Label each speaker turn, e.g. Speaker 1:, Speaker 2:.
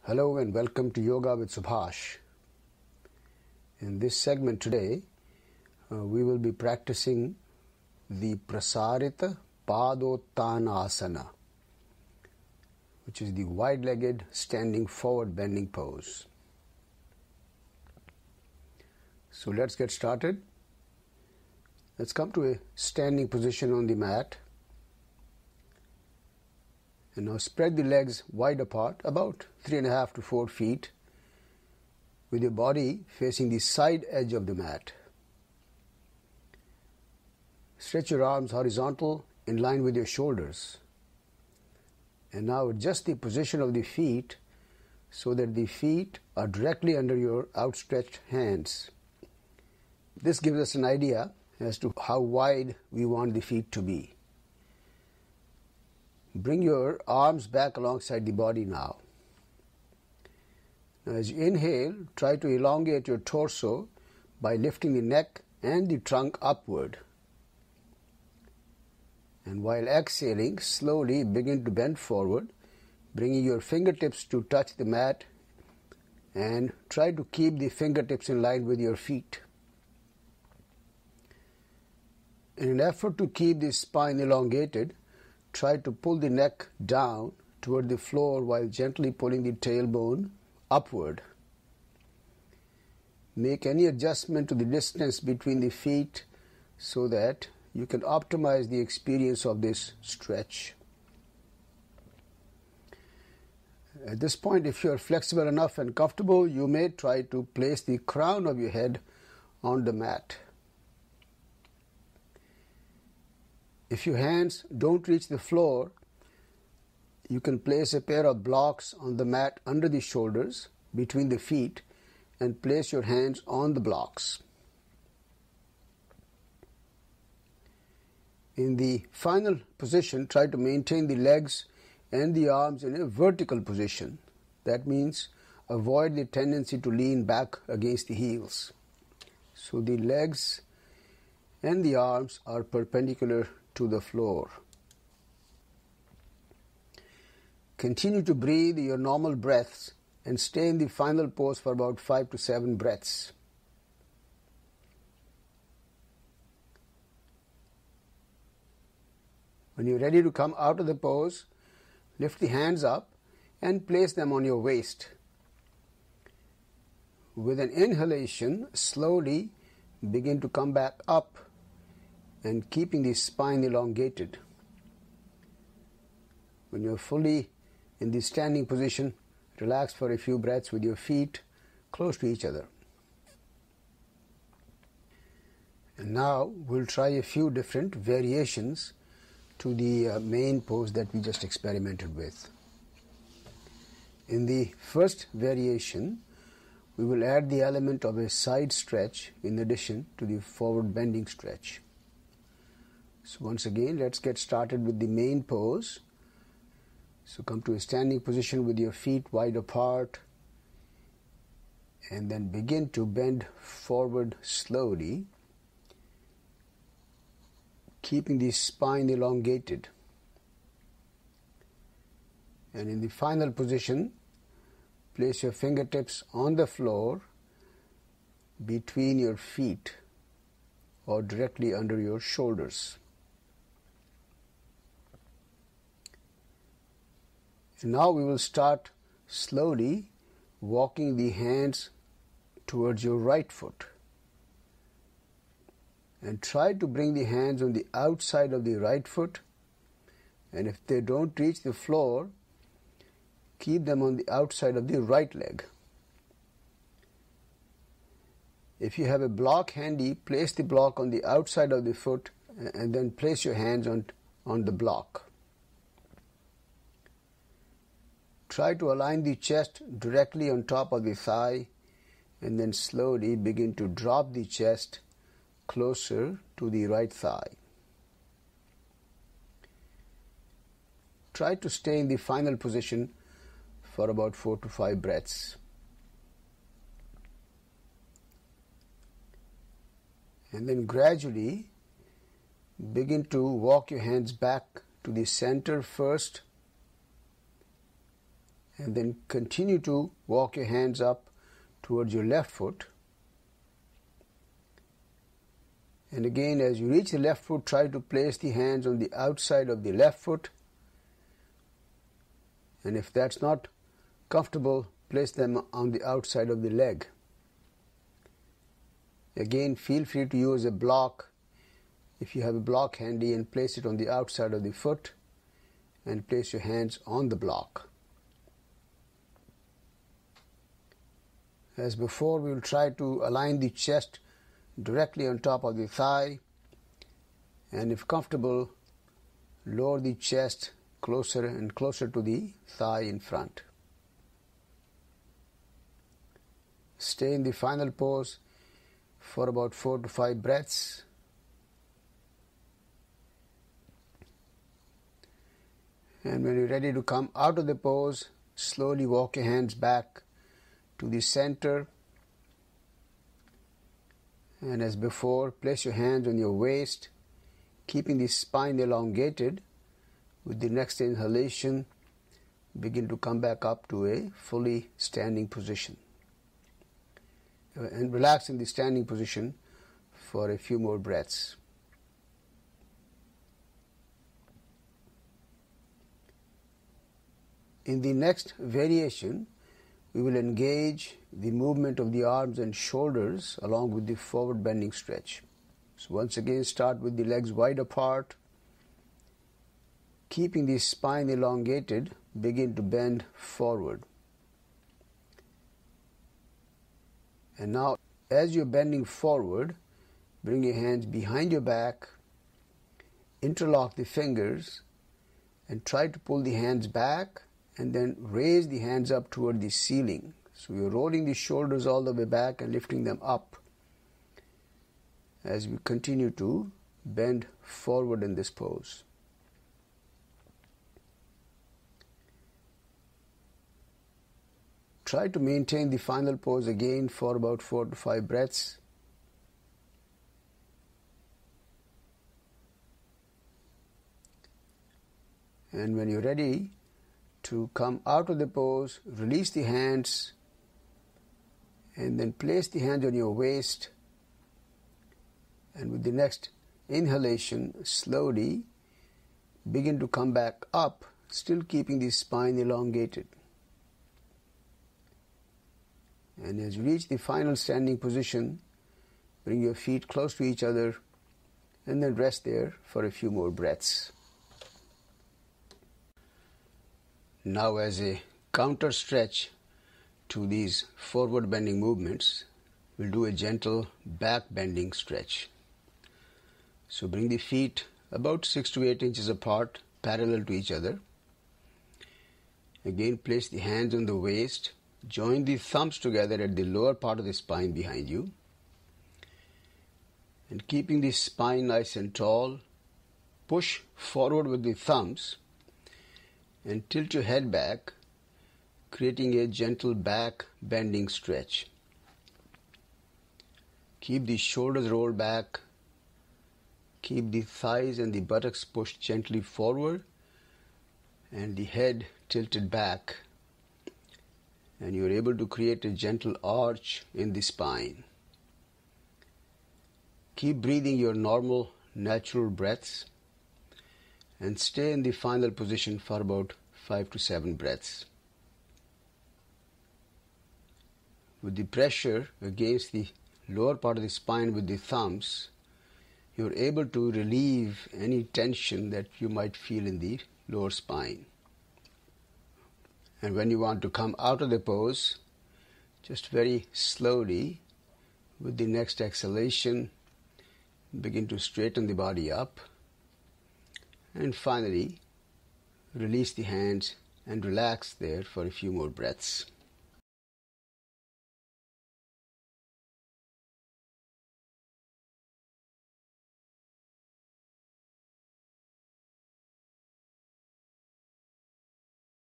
Speaker 1: Hello and welcome to Yoga with Subhash. In this segment today, we will be practicing the Prasarita Padottana, which is the wide-legged standing forward bending pose. So let's get started. Let's come to a standing position on the mat. And now spread the legs wide apart, about 3.5 to 4 feet, with your body facing the side edge of the mat. Stretch your arms horizontal in line with your shoulders. And now adjust the position of the feet so that the feet are directly under your outstretched hands. This gives us an idea as to how wide we want the feet to be. Bring your arms back alongside the body now. Now as you inhale, try to elongate your torso by lifting the neck and the trunk upward. And while exhaling, slowly begin to bend forward, bringing your fingertips to touch the mat, and try to keep the fingertips in line with your feet. In an effort to keep the spine elongated, try to pull the neck down toward the floor while gently pulling the tailbone upward. Make any adjustment to the distance between the feet so that you can optimize the experience of this stretch. At this point, if you are flexible enough and comfortable, you may try to place the crown of your head on the mat. If your hands don't reach the floor, you can place a pair of blocks on the mat under the shoulders, between the feet, and place your hands on the blocks. In the final position, try to maintain the legs and the arms in a vertical position. That means avoid the tendency to lean back against the heels. So the legs and the arms are perpendicular to the floor. Continue to breathe your normal breaths and stay in the final pose for about 5 to 7 breaths. When you're ready to come out of the pose, lift the hands up and place them on your waist. With an inhalation, slowly begin to come back up and keeping the spine elongated. When you're fully in the standing position, relax for a few breaths with your feet close to each other. And now we'll try a few different variations to the main pose that we just experimented with. In the first variation, we will add the element of a side stretch in addition to the forward bending stretch. So once again, let's get started with the main pose. So come to a standing position with your feet wide apart, and then begin to bend forward slowly, keeping the spine elongated. And in the final position, place your fingertips on the floor between your feet or directly under your shoulders. Now we will start slowly walking the hands towards your right foot. And try to bring the hands on the outside of the right foot. And if they don't reach the floor, keep them on the outside of the right leg. If you have a block handy, place the block on the outside of the foot and then place your hands on the block. Try to align the chest directly on top of the thigh and then slowly begin to drop the chest closer to the right thigh. Try to stay in the final position for about 4 to 5 breaths. And then gradually begin to walk your hands back to the center first And then continue to walk your hands up towards your left foot. And again, as you reach the left foot, try to place the hands on the outside of the left foot. And if that's not comfortable, place them on the outside of the leg. Again, feel free to use a block if you have a block handy, and place it on the outside of the foot and place your hands on the block. As before, we will try to align the chest directly on top of the thigh, and if comfortable, lower the chest closer and closer to the thigh in front. Stay in the final pose for about 4 to 5 breaths. And when you're ready to come out of the pose, slowly walk your hands back to the center. And as before, place your hands on your waist, keeping the spine elongated. With the next inhalation, begin to come back up to a fully standing position. And relax in the standing position for a few more breaths. In the next variation, we will engage the movement of the arms and shoulders along with the forward bending stretch. So once again, start with the legs wide apart. Keeping the spine elongated, begin to bend forward. And now, as you're bending forward, bring your hands behind your back, interlock the fingers, and try to pull the hands back, and then raise the hands up toward the ceiling. So you're rolling the shoulders all the way back and lifting them up as we continue to bend forward in this pose. Try to maintain the final pose again for about 4 to 5 breaths. And when you're ready to come out of the pose, release the hands and then place the hands on your waist. And with the next inhalation, slowly begin to come back up, still keeping the spine elongated. And as you reach the final standing position, bring your feet close to each other and then rest there for a few more breaths. Now, as a counter stretch to these forward bending movements, we'll do a gentle back bending stretch. So bring the feet about 6 to 8 inches apart, parallel to each other. Again, place the hands on the waist. Join the thumbs together at the lower part of the spine behind you. And keeping the spine nice and tall, push forward with the thumbs and tilt your head back, creating a gentle back bending stretch. Keep the shoulders rolled back. Keep the thighs and the buttocks pushed gently forward and the head tilted back. And you're able to create a gentle arch in the spine. Keep breathing your normal, natural breaths and stay in the final position for about 5 to 7 breaths. With the pressure against the lower part of the spine with the thumbs, you're able to relieve any tension that you might feel in the lower spine. And when you want to come out of the pose, just very slowly, with the next exhalation, begin to straighten the body up. And finally, release the hands and relax there for a few more breaths.